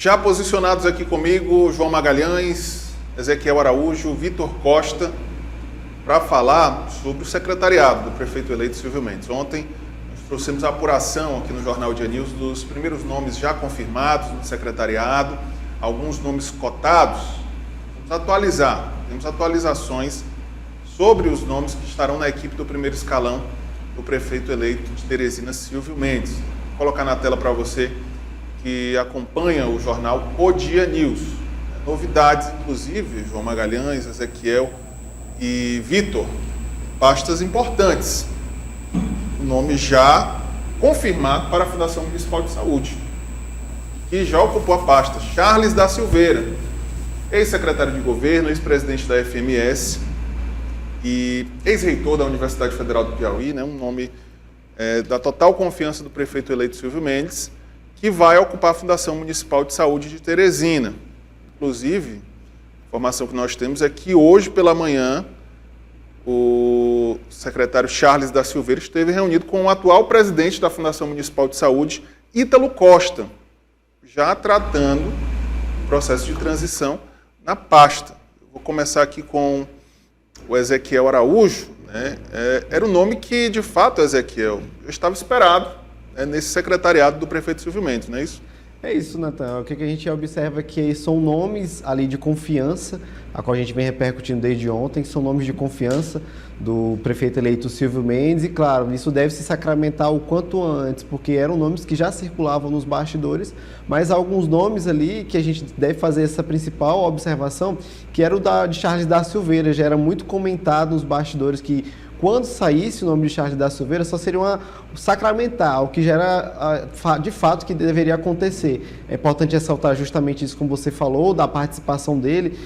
Já posicionados aqui comigo, João Magalhães, Ezequiel Araújo, Vitor Costa, para falar sobre o secretariado do prefeito eleito Silvio Mendes. Ontem nós trouxemos a apuração aqui no Jornal Dia News dos primeiros nomes já confirmados no secretariado, alguns nomes cotados. Vamos atualizar, temos atualizações sobre os nomes que estarão na equipe do primeiro escalão do prefeito eleito de Teresina, Silvio Mendes. Vou colocar na tela para você que acompanha o jornal O Dia News. Novidades, inclusive, João Magalhães, Ezequiel e Vitor, pastas importantes. O nome já confirmado para a Fundação Municipal de Saúde, que já ocupou a pasta. Charles da Silveira, ex-secretário de governo, ex-presidente da FMS e ex-reitor da Universidade Federal do Piauí, né? Um nome da total confiança do prefeito eleito Silvio Mendes, que vai ocupar a Fundação Municipal de Saúde de Teresina. Inclusive, a informação que nós temos é que hoje pela manhã o secretário Charles da Silveira esteve reunido com o atual presidente da Fundação Municipal de Saúde, Ítalo Costa, já tratando o processo de transição na pasta. Eu vou começar aqui com o Ezequiel Araújo, né? Era um nome que, de fato, Ezequiel, eu estava esperado nesse secretariado do prefeito Silvio Mendes, não é isso? É isso, Natan. O que a gente observa é que são nomes ali de confiança, a qual a gente vem repercutindo desde ontem, são nomes de confiança do prefeito eleito Silvio Mendes, e claro, isso deve se sacramentar o quanto antes, porque eram nomes que já circulavam nos bastidores, mas há alguns nomes ali que a gente deve fazer essa principal observação, que era o de Charles da Silveira, já era muito comentado nos bastidores que quando saísse o nome de Charles da Silveira, só seria sacramental, o que já era de fato que deveria acontecer. É importante ressaltar justamente isso, como você falou, da participação dele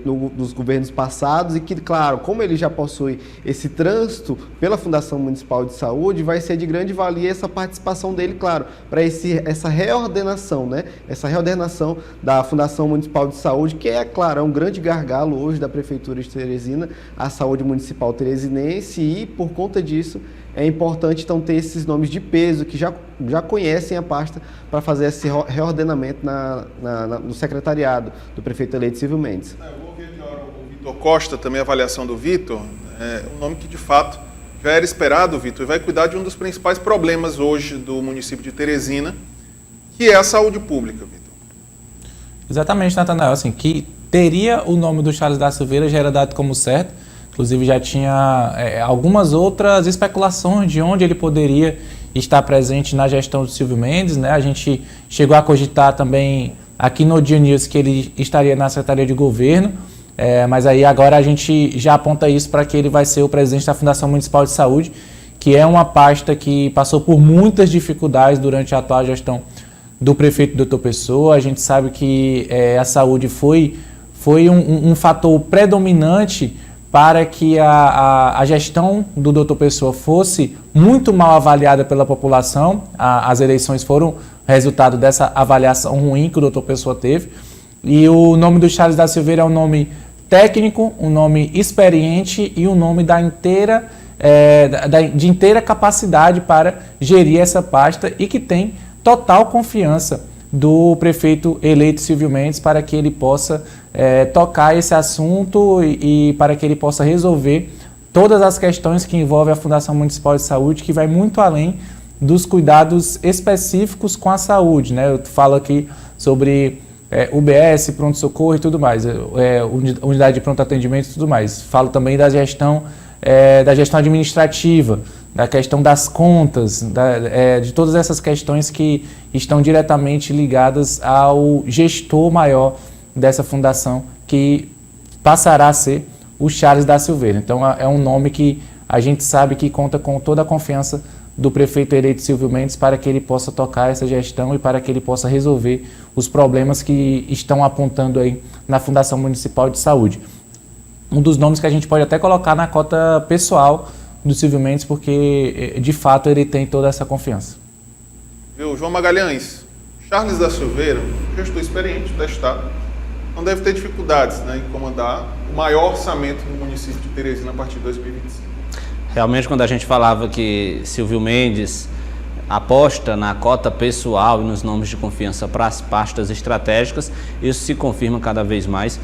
nos governos passados, e que, claro, como ele já possui esse trânsito pela Fundação Municipal de Saúde, vai ser de grande valia essa participação dele, claro, para essa reordenação, né? Essa reordenação da Fundação Municipal de Saúde, que é, claro, um grande gargalo hoje da Prefeitura de Teresina, a saúde municipal teresinense, e por conta disso é importante então ter esses nomes de peso que já conhecem a pasta para fazer esse reordenamento no secretariado do prefeito eleito Silvio Mendes. Eu vou ouvir agora o Vitor Costa, também a avaliação do Vitor, um nome que de fato já era esperado, Vitor, e vai cuidar de um dos principais problemas hoje do município de Teresina, que é a saúde pública, Vitor. Exatamente, Natanael, assim, que teria o nome do Charles da Silveira já era dado como certo. Inclusive já tinha algumas outras especulações de onde ele poderia estar presente na gestão do Silvio Mendes, né? A gente chegou a cogitar também aqui no Dia News que ele estaria na Secretaria de Governo, mas aí agora a gente já aponta isso para que ele vai ser o presidente da Fundação Municipal de Saúde, que é uma pasta que passou por muitas dificuldades durante a atual gestão do prefeito Dr. Pessoa. A gente sabe que a saúde foi um fator predominante para que a gestão do Dr. Pessoa fosse muito mal avaliada pela população. As eleições foram resultado dessa avaliação ruim que o Dr. Pessoa teve. E o nome do Charles da Silveira é um nome técnico, um nome experiente e um nome de inteira capacidade para gerir essa pasta, e que tem total confiança do prefeito eleito Silvio Mendes para que ele possa tocar esse assunto e para que ele possa resolver todas as questões que envolvem a Fundação Municipal de Saúde, que vai muito além dos cuidados específicos com a saúde, né? Eu falo aqui sobre UBS, pronto-socorro e tudo mais, unidade de pronto atendimento e tudo mais. Falo também da gestão administrativa, da questão das contas, de todas essas questões que estão diretamente ligadas ao gestor maior dessa fundação, que passará a ser o Charles da Silveira. Então é um nome que a gente sabe que conta com toda a confiança do prefeito eleito Silvio Mendes para que ele possa tocar essa gestão e para que ele possa resolver os problemas que estão apontando aí na Fundação Municipal de Saúde. Um dos nomes que a gente pode até colocar na cota pessoal do Silvio Mendes, porque de fato ele tem toda essa confiança. Viu, João Magalhães, Charles da Silveira, gestor experiente, testado, não deve ter dificuldades, né, em comandar o maior orçamento do município de Teresina a partir de 2025. Realmente, quando a gente falava que Silvio Mendes aposta na cota pessoal e nos nomes de confiança para as pastas estratégicas, isso se confirma cada vez mais.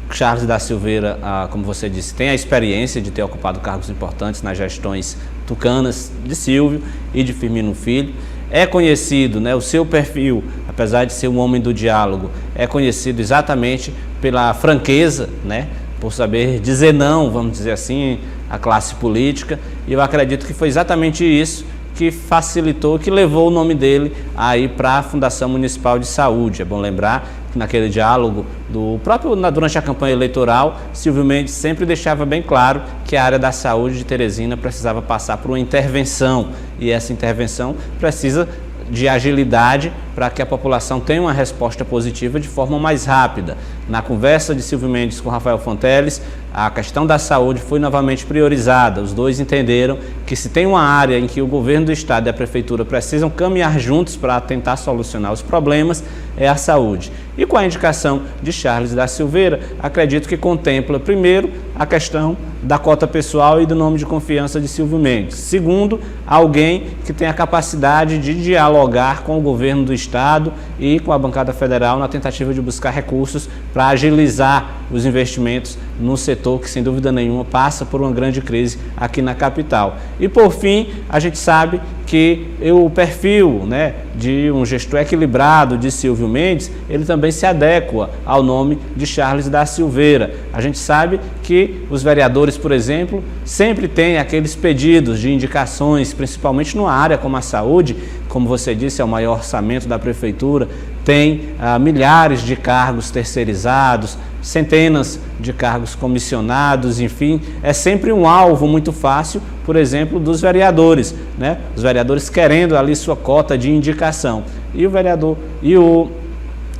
Charles da Silveira, como você disse, tem a experiência de ter ocupado cargos importantes nas gestões tucanas de Silvio e de Firmino Filho. É conhecido, né, o seu perfil, apesar de ser um homem do diálogo, é conhecido exatamente pela franqueza, né, por saber dizer não, vamos dizer assim, à classe política. E eu acredito que foi exatamente isso que facilitou, que levou o nome dele aí para a Fundação Municipal de Saúde. É bom lembrar que naquele diálogo durante a campanha eleitoral, Silvio Mendes sempre deixava bem claro que a área da saúde de Teresina precisava passar por uma intervenção, e essa intervenção precisa de agilidade para que a população tenha uma resposta positiva de forma mais rápida. Na conversa de Silvio Mendes com Rafael Fonteles, a questão da saúde foi novamente priorizada. Os dois entenderam que se tem uma área em que o governo do estado e a prefeitura precisam caminhar juntos para tentar solucionar os problemas, é a saúde. E com a indicação de Charles da Silveira, acredito que contempla, primeiro, a questão da cota pessoal e do nome de confiança de Silvio Mendes. Segundo, alguém que tem a capacidade de dialogar com o governo do estado e com a bancada federal na tentativa de buscar recursos para agilizar os investimentos no setor que, sem dúvida nenhuma, passa por uma grande crise aqui na capital. E, por fim, a gente sabe que o perfil, né, de um gestor equilibrado de Silvio Mendes, ele também se adequa ao nome de Charles da Silveira. A gente sabe que os vereadores, por exemplo, sempre têm aqueles pedidos de indicações, principalmente numa área como a saúde, como você disse, é o maior orçamento da prefeitura, tem milhares de cargos terceirizados, centenas de cargos comissionados, enfim, é sempre um alvo muito fácil, por exemplo, dos vereadores, né? Os vereadores querendo ali sua cota de indicação. E o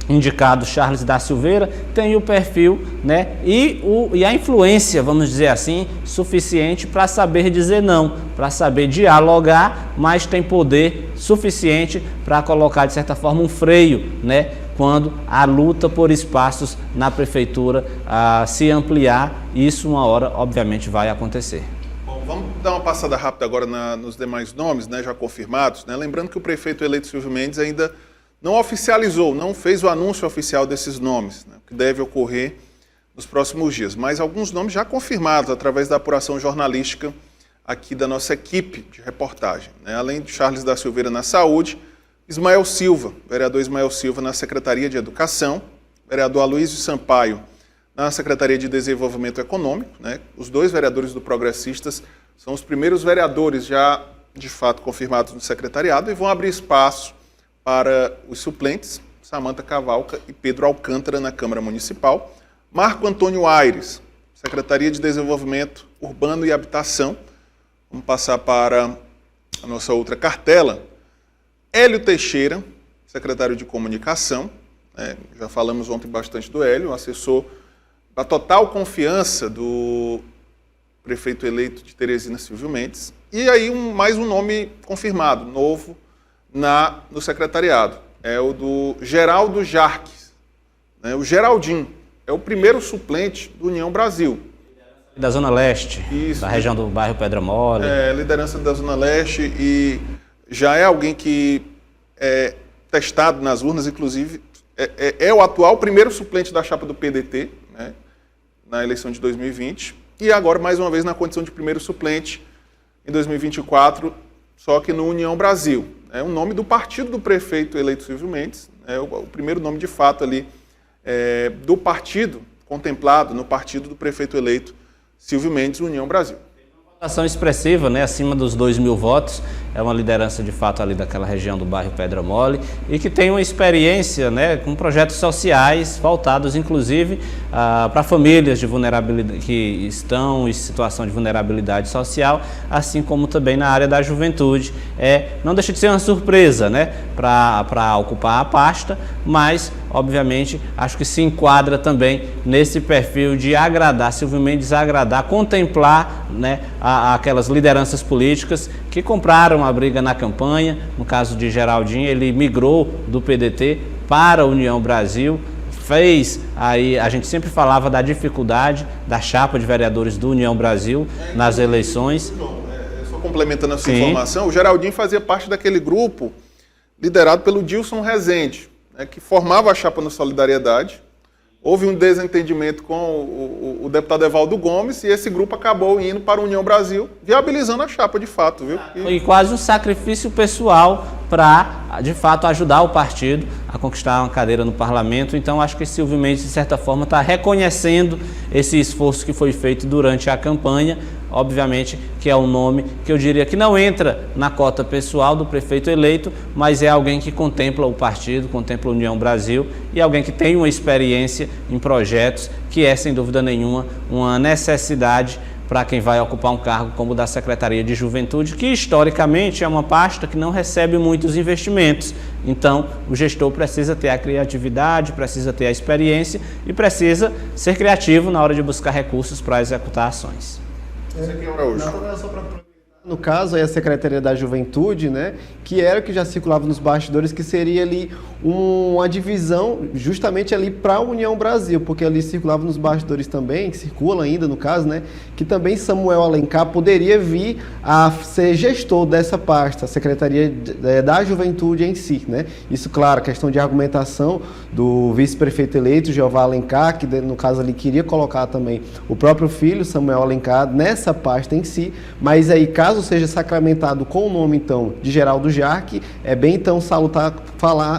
indicado Charles da Silveira tem o perfil, né, e a influência, vamos dizer assim, suficiente para saber dizer não, para saber dialogar, mas tem poder suficiente para colocar, de certa forma, um freio, né, quando a luta por espaços na prefeitura se ampliar. Isso uma hora, obviamente, vai acontecer. Bom, vamos dar uma passada rápida agora nos demais nomes, né, já confirmados, né? Lembrando que o prefeito eleito Silvio Mendes ainda não oficializou, não fez o anúncio oficial desses nomes, né, que deve ocorrer nos próximos dias. Mas alguns nomes já confirmados através da apuração jornalística aqui da nossa equipe de reportagem, né? Além de Charles da Silveira na saúde, Ismael Silva, vereador Ismael Silva na Secretaria de Educação, vereador Aloysio Sampaio na Secretaria de Desenvolvimento Econômico, né? Os dois vereadores do Progressistas são os primeiros vereadores já de fato confirmados no secretariado e vão abrir espaço para os suplentes, Samanta Cavalca e Pedro Alcântara na Câmara Municipal. Marco Antônio Aires, Secretaria de Desenvolvimento Urbano e Habitação. Vamos passar para a nossa outra cartela. Hélio Teixeira, secretário de Comunicação. Já falamos ontem bastante do Hélio, assessor da total confiança do prefeito eleito de Teresina, Silvio Mendes. E aí mais um nome confirmado, novo, no secretariado, é o do Geraldo Jarques, né? O Geraldinho é o primeiro suplente do União Brasil. Da Zona Leste, Isso, da região do bairro Pedra Mole. Liderança da Zona Leste, e já é alguém que é testado nas urnas, inclusive é o atual primeiro suplente da chapa do PDT, né, na eleição de 2020, e agora mais uma vez na condição de primeiro suplente em 2024, só que no União Brasil. É um nome do partido do prefeito eleito Silvio Mendes, é o primeiro nome de fato ali do partido, contemplado no partido do prefeito eleito Silvio Mendes, União Brasil. Votação expressiva, né, acima dos 2.000 votos, é uma liderança de fato ali daquela região do bairro Pedra Mole e que tem uma experiência, né, com projetos sociais voltados inclusive para famílias de vulnerabilidade, que estão em situação de vulnerabilidade social, assim como também na área da juventude. Não deixa de ser uma surpresa, né, para ocupar a pasta, mas obviamente acho que se enquadra também nesse perfil de agradar, Silvio Mendes agradar, contemplar, né, aquelas lideranças políticas que compraram a briga na campanha. No caso de Geraldinho, ele migrou do PDT para a União Brasil, fez aí, a gente sempre falava da dificuldade da chapa de vereadores do União Brasil nas eleições. Só complementando essa Sim. informação, o Geraldinho fazia parte daquele grupo liderado pelo Dilson Rezende, né, que formava a chapa no Solidariedade. Houve um desentendimento com o deputado Evaldo Gomes e esse grupo acabou indo para a União Brasil, viabilizando a chapa de fato, viu? Foi quase um sacrifício pessoal para, de fato, ajudar o partido a conquistar uma cadeira no parlamento. Então, acho que Silvio Mendes, de certa forma, está reconhecendo esse esforço que foi feito durante a campanha. Obviamente que é um nome que eu diria que não entra na cota pessoal do prefeito eleito, mas é alguém que contempla o partido, contempla a União Brasil e alguém que tem uma experiência em projetos que é, sem dúvida nenhuma, uma necessidade para quem vai ocupar um cargo como o da Secretaria de Juventude, que historicamente é uma pasta que não recebe muitos investimentos. Então, o gestor precisa ter a criatividade, precisa ter a experiência e precisa ser criativo na hora de buscar recursos para executar ações. No caso, aí a Secretaria da Juventude, né, que era o que já circulava nos bastidores, que seria ali uma divisão justamente ali para a União Brasil, porque ali circulava nos bastidores também, que circula ainda no caso, né, que também Samuel Alencar poderia vir a ser gestor dessa pasta, a Secretaria da Juventude em si, né. Isso, claro, questão de argumentação do vice-prefeito eleito, Jeová Alencar, que no caso ali queria colocar também o próprio filho, Samuel Alencar, nessa pasta em si, mas aí caso seja sacramentado com o nome, então, de Geraldo Jarque, é bem, então, salutar,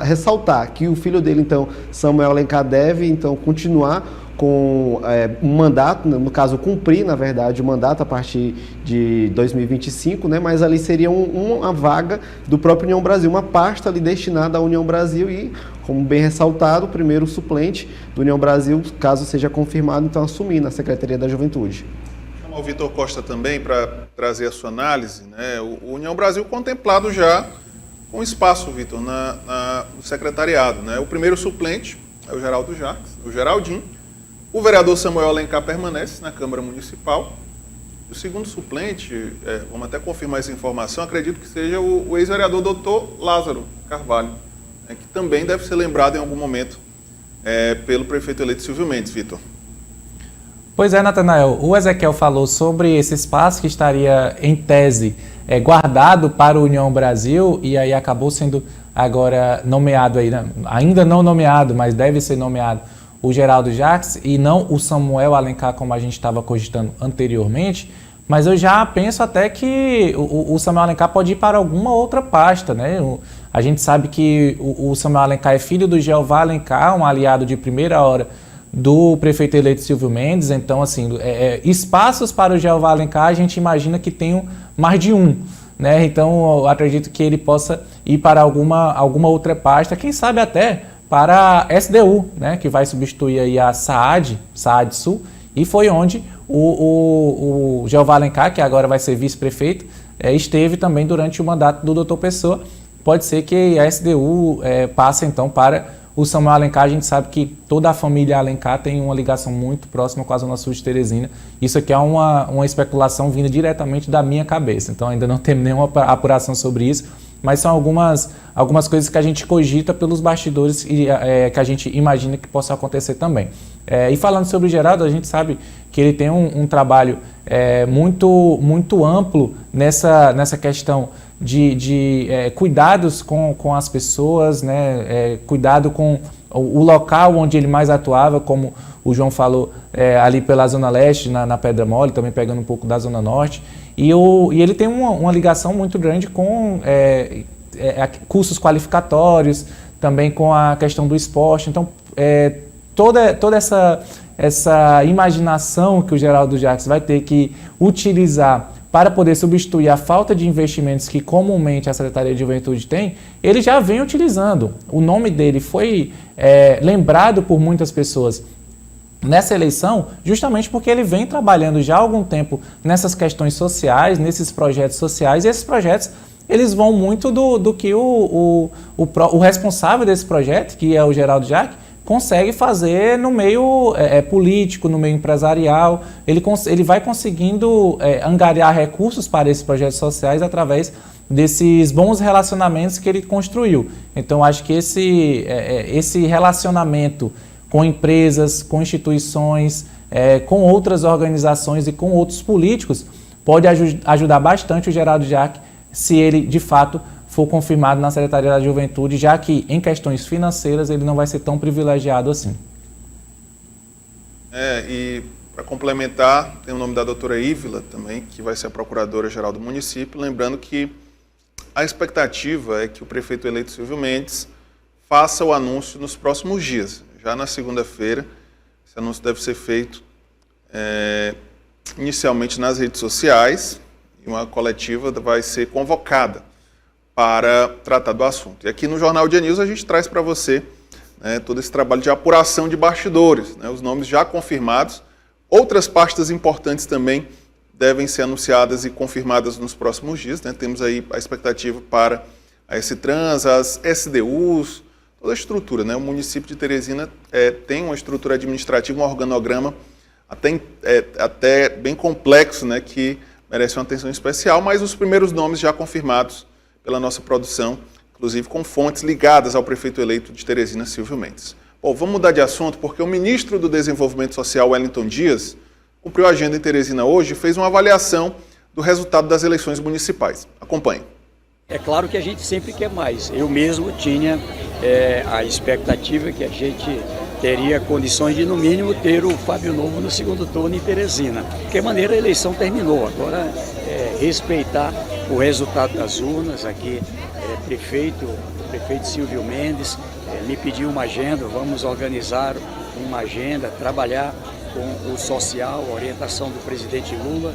ressaltar que o filho dele, então, Samuel Alencar, deve, então, continuar com um mandato, no caso, cumprir, na verdade, o mandato a partir de 2025, né, mas ali seria uma vaga do próprio União Brasil, uma pasta ali destinada à União Brasil e, como bem ressaltado, o primeiro suplente do União Brasil, caso seja confirmado, então, assumir na Secretaria da Juventude. O Vitor Costa também para trazer a sua análise, né? O União Brasil contemplado já com espaço, Vitor, no secretariado, né? O primeiro suplente é o Geraldo Jacques, o Geraldinho. O vereador Samuel Alencar permanece na Câmara Municipal. O segundo suplente, vamos até confirmar essa informação, acredito que seja o ex-vereador doutor Lázaro Carvalho, né? Que também deve ser lembrado em algum momento pelo prefeito eleito Silvio Mendes, Vitor. Pois é, Natanael, o Ezequiel falou sobre esse espaço que estaria, em tese, guardado para a União Brasil e aí acabou sendo agora nomeado, aí, né? Ainda não nomeado, mas deve ser nomeado o Geraldo Jacques e não o Samuel Alencar, como a gente estava cogitando anteriormente, mas eu já penso até que o Samuel Alencar pode ir para alguma outra pasta, né? A gente sabe que o Samuel Alencar é filho do Jeová Alencar, um aliado de primeira hora do prefeito eleito Silvio Mendes, então assim, espaços para o Jeová Alencar a gente imagina que tenham mais de um, né? Então eu acredito que ele possa ir para alguma outra pasta, quem sabe até para a SDU, né? Que vai substituir aí a SAAD Sul, e foi onde o Jeová Alencar, que agora vai ser vice-prefeito, esteve também durante o mandato do Dr. Pessoa. Pode ser que a SDU passe então para o Samuel Alencar. A gente sabe que toda a família Alencar tem uma ligação muito próxima com a Zona Sul de Teresina. Isso aqui é uma especulação vinda diretamente da minha cabeça, então ainda não temos nenhuma apuração sobre isso, mas são algumas coisas que a gente cogita pelos bastidores e que a gente imagina que possa acontecer também. E falando sobre o Geraldo, a gente sabe que ele tem um trabalho muito amplo nessa questão de cuidados com as pessoas, né? Cuidado com o local onde ele mais atuava, como o João falou, ali pela Zona Leste, na Pedra Mole, também pegando um pouco da Zona Norte. E ele tem uma ligação muito grande com cursos qualificatórios, também com a questão do esporte. Então, toda essa imaginação que o Geraldo Jacques vai ter que utilizar para poder substituir a falta de investimentos que comumente a Secretaria de Juventude tem, ele já vem utilizando. O nome dele foi lembrado por muitas pessoas nessa eleição, justamente porque ele vem trabalhando já há algum tempo nessas questões sociais, nesses projetos sociais, e esses projetos eles vão muito do que o responsável desse projeto, que é o Geraldo Jacques, consegue fazer no meio político, no meio empresarial. Ele vai conseguindo angariar recursos para esses projetos sociais através desses bons relacionamentos que ele construiu. Então, acho que esse relacionamento com empresas, com instituições, com outras organizações e com outros políticos pode ajudar bastante o Geraldo Jacques se ele, de fato, for confirmado na Secretaria da Juventude, já que em questões financeiras ele não vai ser tão privilegiado assim. E para complementar, tem o nome da doutora Ívila também, que vai ser a procuradora-geral do município, lembrando que a expectativa é que o prefeito eleito Silvio Mendes faça o anúncio nos próximos dias. Já na segunda-feira, esse anúncio deve ser feito inicialmente nas redes sociais, e uma coletiva vai ser convocada para tratar do assunto. E aqui no Jornal Dia News a gente traz para você todo esse trabalho de apuração de bastidores, os nomes já confirmados. Outras pastas importantes também devem ser anunciadas e confirmadas nos próximos dias. Temos aí a expectativa para a S-Trans, as SDUs, toda a estrutura. O município de Teresina tem uma estrutura administrativa, um organograma até bem complexo, que merece uma atenção especial, mas os primeiros nomes já confirmados pela nossa produção, inclusive com fontes ligadas ao prefeito eleito de Teresina, Silvio Mendes. Bom, vamos mudar de assunto, porque o ministro do Desenvolvimento Social, Wellington Dias, cumpriu a agenda em Teresina hoje e fez uma avaliação do resultado das eleições municipais. Acompanhe. É claro que a gente sempre quer mais. Eu mesmo tinha a expectativa que a gente teria condições de, no mínimo, ter o Fábio Novo no segundo turno em Teresina. De qualquer maneira, a eleição terminou. Agora, respeitar o resultado das urnas. Aqui, o prefeito Silvio Mendes me pediu uma agenda, vamos organizar uma agenda, trabalhar com o social, a orientação do presidente Lula,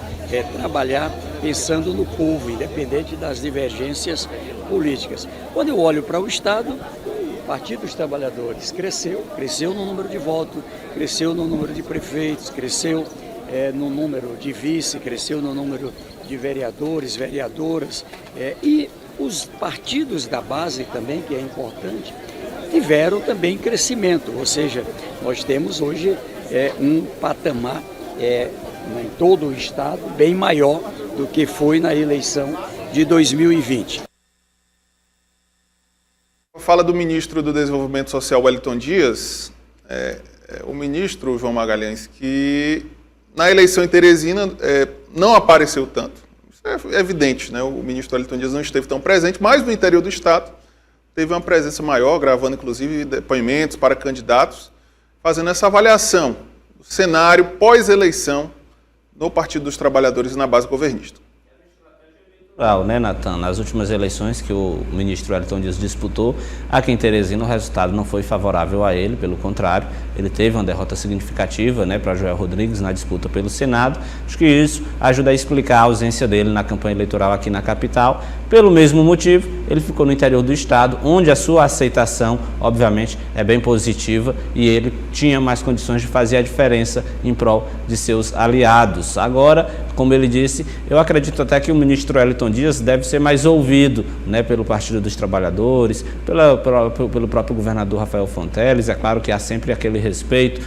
trabalhar pensando no povo, independente das divergências políticas. Quando eu olho para o Estado, o Partido dos Trabalhadores cresceu no número de votos, cresceu no número de prefeitos, cresceu no número de vice, cresceu no número de vereadores, vereadoras, e os partidos da base também, que é importante, tiveram também crescimento, ou seja, nós temos hoje um patamar em todo o Estado bem maior do que foi na eleição de 2020. Fala do ministro do Desenvolvimento Social, Wellington Dias, o ministro João Magalhães, que na eleição em Teresina não apareceu tanto. Isso é evidente, o ministro Wellington Dias não esteve tão presente, mas no interior do Estado teve uma presença maior, gravando inclusive depoimentos para candidatos, fazendo essa avaliação do cenário pós-eleição no Partido dos Trabalhadores e na base governista. Natan? Nas últimas eleições que o ministro Wellington Dias disputou, aqui em Teresina o resultado não foi favorável a ele, pelo contrário, ele teve uma derrota significativa para Joel Rodrigues na disputa pelo Senado. Acho que isso ajuda a explicar a ausência dele na campanha eleitoral aqui na capital. Pelo mesmo motivo, ele ficou no interior do estado, onde a sua aceitação, obviamente, é bem positiva e ele tinha mais condições de fazer a diferença em prol de seus aliados. Agora, como ele disse, eu acredito até que o ministro Wellington Dias deve ser mais ouvido pelo Partido dos Trabalhadores, pelo próprio governador Rafael Fonteles. É claro que há sempre aquele respeito,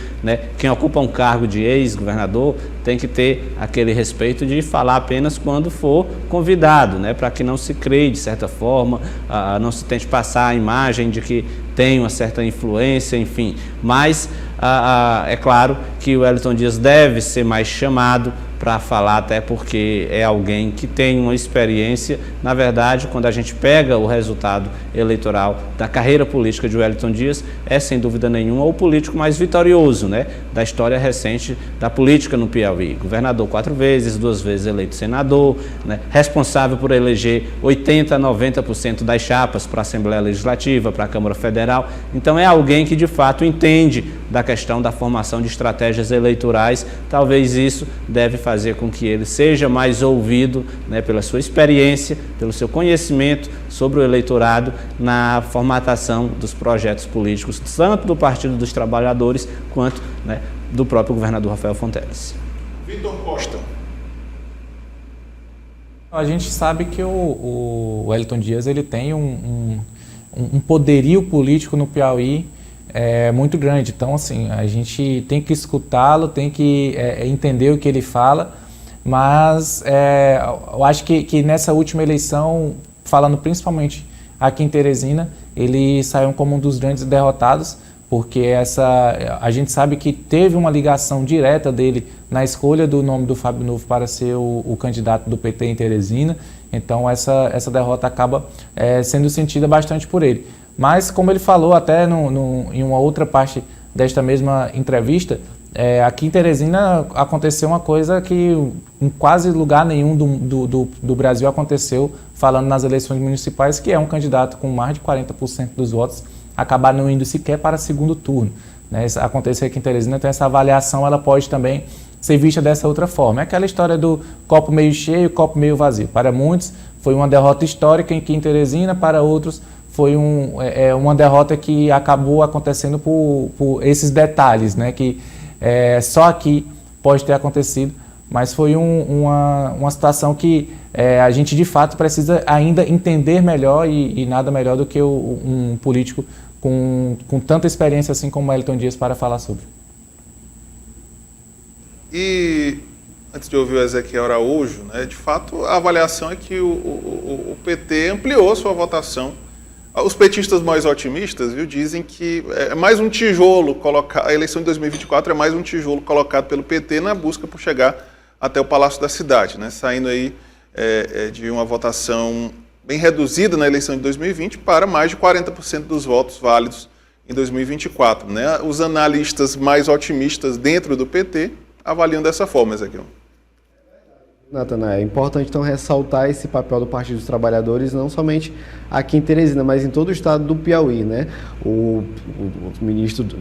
quem ocupa um cargo de ex-governador tem que ter aquele respeito de falar apenas quando for convidado, para que não se crie, de certa forma, não se tente passar a imagem de que tem uma certa influência, enfim. Mas é claro que o Wellington Dias deve ser mais chamado para falar, até porque é alguém que tem uma experiência. Na verdade, quando a gente pega o resultado eleitoral da carreira política de Wellington Dias, é sem dúvida nenhuma o político mais vitorioso, da história recente da política no Piauí. Governador 4 vezes, 2 vezes eleito senador, responsável por eleger 80% a 90% das chapas para a Assembleia Legislativa, para a Câmara Federal. Então é alguém que de fato entende da questão da formação de estratégias eleitorais. Talvez isso deve fazer com que ele seja mais ouvido pela sua experiência, pelo seu conhecimento sobre o eleitorado na formatação dos projetos políticos, tanto do Partido dos Trabalhadores quanto do próprio governador Rafael Fonteles. Vitor Costa. A gente sabe que o Wellington Dias ele tem um poderio político no Piauí muito grande. Então, assim, a gente tem que escutá-lo, tem que entender o que ele fala, mas eu acho que nessa última eleição, falando principalmente aqui em Teresina, ele saiu como um dos grandes derrotados, porque a gente sabe que teve uma ligação direta dele na escolha do nome do Fábio Novo para ser o candidato do PT em Teresina, então essa derrota acaba sendo sentida bastante por ele. Mas, como ele falou até em uma outra parte desta mesma entrevista, aqui em Teresina aconteceu uma coisa que em quase lugar nenhum do Brasil aconteceu, falando nas eleições municipais, que é um candidato com mais de 40% dos votos acabar não indo sequer para segundo turno. Né? Aconteceu aqui em Teresina, então essa avaliação ela pode também ser vista dessa outra forma. É aquela história do copo meio cheio, copo meio vazio. Para muitos foi uma derrota histórica aqui em Teresina, para outros foi uma derrota que acabou acontecendo por esses detalhes, né? Que só aqui pode ter acontecido, mas foi uma situação que a gente de fato precisa ainda entender melhor e nada melhor do que um político com tanta experiência assim como Wellington Dias para falar sobre. E antes de ouvir o Ezequiel Araújo, né, de fato a avaliação é que o PT ampliou sua votação. Os petistas mais otimistas, viu, dizem que é mais um tijolo colocado, a eleição de 2024 é mais um tijolo colocado pelo PT na busca por chegar até o Palácio da Cidade, né, saindo aí de uma votação bem reduzida na eleição de 2020 para mais de 40% dos votos válidos em 2024. Né? Os analistas mais otimistas dentro do PT avaliam dessa forma, Ezequiel. Natanael, é importante então ressaltar esse papel do Partido dos Trabalhadores, não somente aqui em Teresina, mas em todo o estado do Piauí, né? O ministro do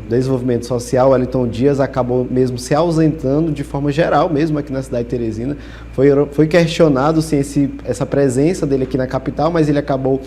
Desenvolvimento Social, Wellington Dias, acabou mesmo se ausentando de forma geral, mesmo aqui na cidade de Teresina. Foi questionado se essa presença dele aqui na capital, mas ele acabou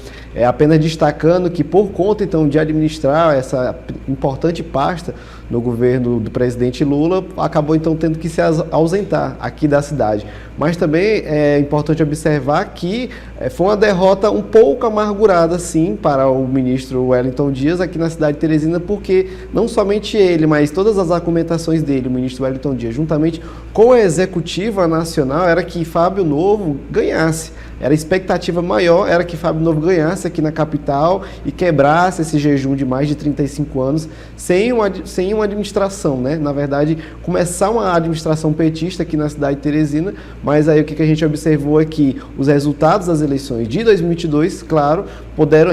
apenas destacando que, por conta então de administrar essa importante pasta no governo do presidente Lula, acabou então tendo que se ausentar aqui da cidade. Mas também é importante observar que foi uma derrota um pouco amargurada, sim, para o ministro Wellington Dias aqui na cidade de Teresina, porque não somente ele, mas todas as argumentações dele, o ministro Wellington Dias, juntamente com a executiva nacional, era que Fábio Novo ganhasse. A expectativa maior era que Fábio Novo ganhasse aqui na capital e quebrasse esse jejum de mais de 35 anos sem uma administração, né? Na verdade, começar uma administração petista aqui na cidade de Teresina, mas aí o que a gente observou é que os resultados das eleições de 2022, claro,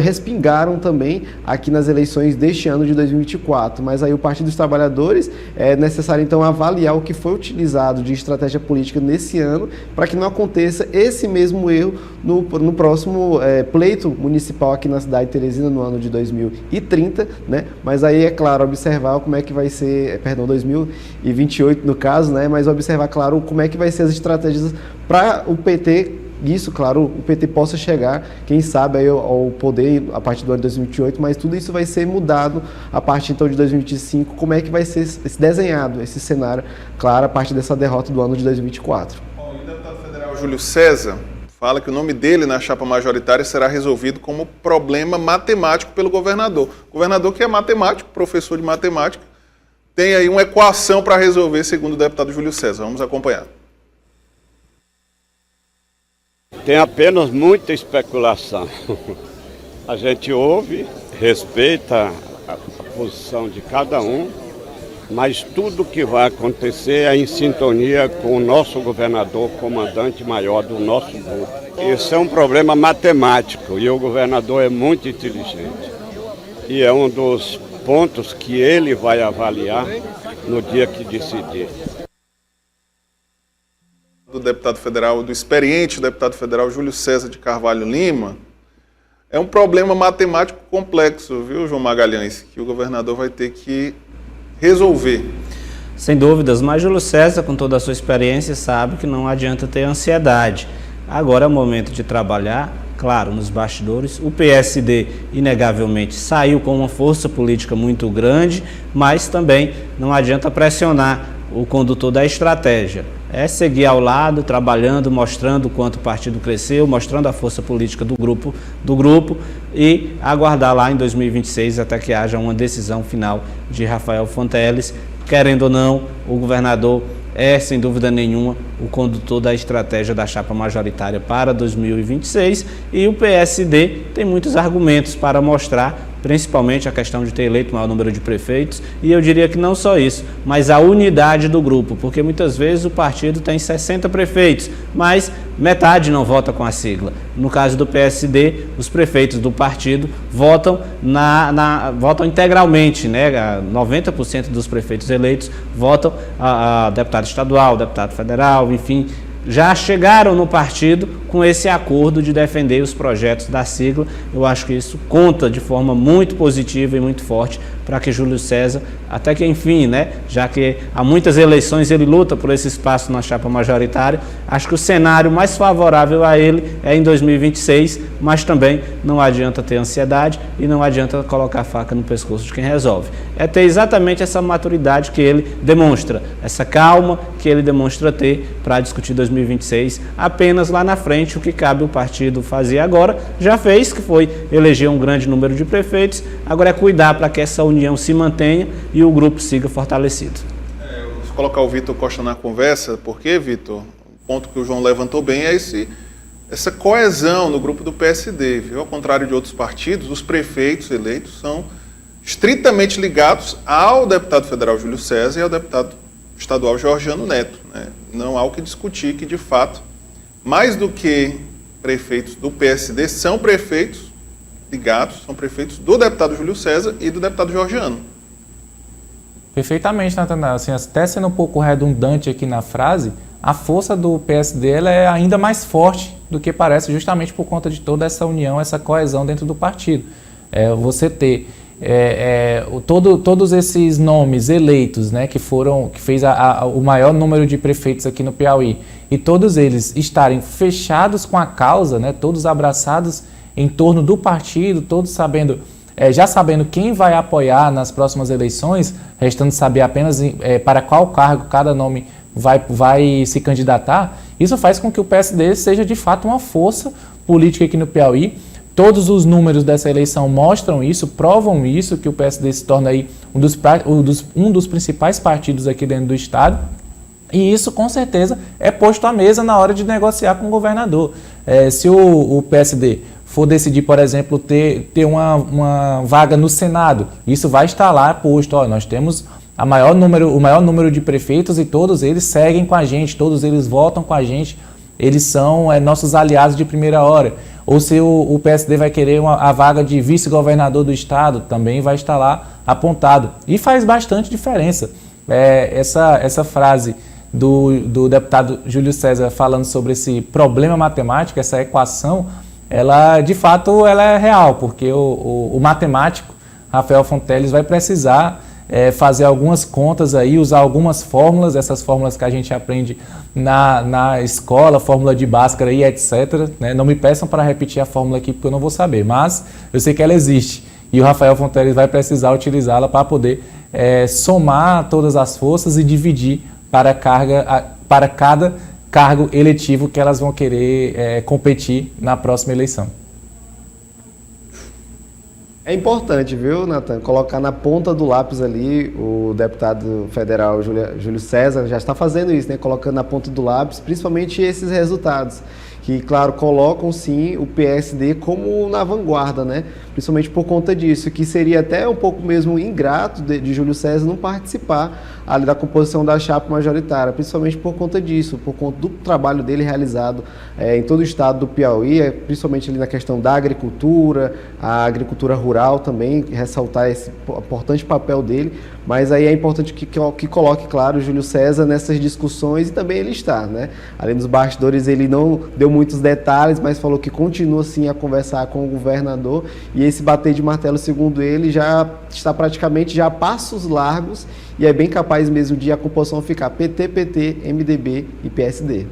respingaram também aqui nas eleições deste ano de 2024, mas aí o Partido dos Trabalhadores é necessário então avaliar o que foi utilizado de estratégia política nesse ano para que não aconteça esse mesmo erro no próximo pleito municipal aqui na cidade de Teresina no ano de 2030, né? Mas aí é claro observar como é que vai ser, 2028 no caso, né? Mas observar claro como é que vai ser as estratégias para o PT. Isso, claro, o PT possa chegar, quem sabe, aí ao poder a partir do ano de 2028, mas tudo isso vai ser mudado a partir então de 2025, como é que vai ser desenhado esse cenário, claro, a partir dessa derrota do ano de 2024. Bom, e o deputado federal Júlio César fala que o nome dele na chapa majoritária será resolvido como problema matemático pelo governador. O governador, que é matemático, professor de matemática, tem aí uma equação para resolver, segundo o deputado Júlio César. Vamos acompanhar. Tem apenas muita especulação. A gente ouve, respeita a posição de cada um, mas tudo que vai acontecer é em sintonia com o nosso governador, comandante maior do nosso grupo. Isso é um problema matemático e o governador é muito inteligente. E é um dos pontos que ele vai avaliar no dia que decidir. Do deputado federal, do experiente deputado federal Júlio César de Carvalho Lima, é um problema matemático complexo, viu, João Magalhães, que o governador vai ter que resolver. Sem dúvidas, mas Júlio César, com toda a sua experiência, sabe que não adianta ter ansiedade. Agora é o momento de trabalhar, claro, nos bastidores. O PSD, inegavelmente, saiu com uma força política muito grande, mas também não adianta pressionar o condutor da estratégia. É seguir ao lado, trabalhando, mostrando o quanto o partido cresceu, mostrando a força política do grupo e aguardar lá em 2026 até que haja uma decisão final de Rafael Fonteles. Querendo ou não, o governador é, sem dúvida nenhuma, o condutor da estratégia da chapa majoritária para 2026 e o PSD tem muitos argumentos para mostrar principalmente a questão de ter eleito o maior número de prefeitos, e eu diria que não só isso, mas a unidade do grupo, porque muitas vezes o partido tem 60 prefeitos, mas metade não vota com a sigla. No caso do PSD, os prefeitos do partido votam, votam integralmente, né? 90% dos prefeitos eleitos votam a deputado estadual, deputado federal, enfim, já chegaram no partido com esse acordo de defender os projetos da sigla. Eu acho que isso conta de forma muito positiva e muito forte para que Júlio César, até que enfim, né, já que há muitas eleições ele luta por esse espaço na chapa majoritária, acho que o cenário mais favorável a ele é em 2026, mas também não adianta ter ansiedade e não adianta colocar a faca no pescoço de quem resolve. É ter exatamente essa maturidade que ele demonstra, essa calma que ele demonstra ter para discutir 2026, apenas lá na frente o que cabe o partido fazer agora, já fez, que foi eleger um grande número de prefeitos, agora é cuidar para que essa união se mantenha e o grupo siga fortalecido. Vou colocar o Vitor Costa na conversa, porque, Vitor, o ponto que o João levantou bem é essa coesão no grupo do PSD, viu? Ao contrário de outros partidos, os prefeitos eleitos são estritamente ligados ao deputado federal Júlio César e ao deputado estadual Georgiano Neto, né? Não há o que discutir que, de fato, mais do que prefeitos do PSD, são prefeitos ligados, são prefeitos do deputado Júlio César e do deputado Georgiano. Perfeitamente, Natanael. Assim, até sendo um pouco redundante aqui na frase, a força do PSD ela é ainda mais forte do que parece, justamente por conta de toda essa união, essa coesão dentro do partido. Você ter todos esses nomes eleitos, né, que fez o maior número de prefeitos aqui no Piauí, e todos eles estarem fechados com a causa, né, todos abraçados em torno do partido, todos já sabendo quem vai apoiar nas próximas eleições, restando saber apenas para qual cargo cada nome vai se candidatar. Isso faz com que o PSD seja de fato uma força política aqui no Piauí. Todos os números dessa eleição mostram isso, provam isso, que o PSD se torna aí um dos principais partidos aqui dentro do estado. E isso, com certeza, é posto à mesa na hora de negociar com o governador. Se o PSD for decidir, por exemplo, ter uma vaga no Senado, isso vai estar lá posto. Nós temos o maior número de prefeitos e todos eles seguem com a gente, todos eles votam com a gente, eles são nossos aliados de primeira hora. Ou se o PSD vai querer a vaga de vice-governador do estado, também vai estar lá apontado. E faz bastante diferença. Essa frase do deputado Júlio César falando sobre esse problema matemático, essa equação, ela de fato ela é real, porque o matemático Rafael Fonteles vai precisar fazer algumas contas aí, usar algumas fórmulas, essas fórmulas que a gente aprende na escola, fórmula de Bhaskara e etc. Né? Não me peçam para repetir a fórmula aqui porque eu não vou saber, mas eu sei que ela existe e o Rafael Fonteles vai precisar utilizá-la para poder somar todas as forças e dividir para cada cargo eletivo que elas vão querer competir na próxima eleição. É importante, viu, Natan, colocar na ponta do lápis ali o deputado federal Júlio César já está fazendo isso, né? Colocando na ponta do lápis, principalmente esses resultados, que, claro, colocam sim o PSD como na vanguarda, né? Principalmente por conta disso, que seria até um pouco mesmo ingrato de Júlio César não participar ali da composição da chapa majoritária, principalmente por conta disso, por conta do trabalho dele realizado em todo o estado do Piauí, principalmente ali na questão da agricultura, a agricultura rural também, ressaltar esse importante papel dele, mas aí é importante que coloque, claro, o Júlio César nessas discussões e também ele está, né? Além dos bastidores, ele não deu muitos detalhes, mas falou que continua sim a conversar com o governador e esse bater de martelo, segundo ele, já está praticamente já a passos largos e é bem capaz mesmo de a composição ficar PT, MDB e PSD.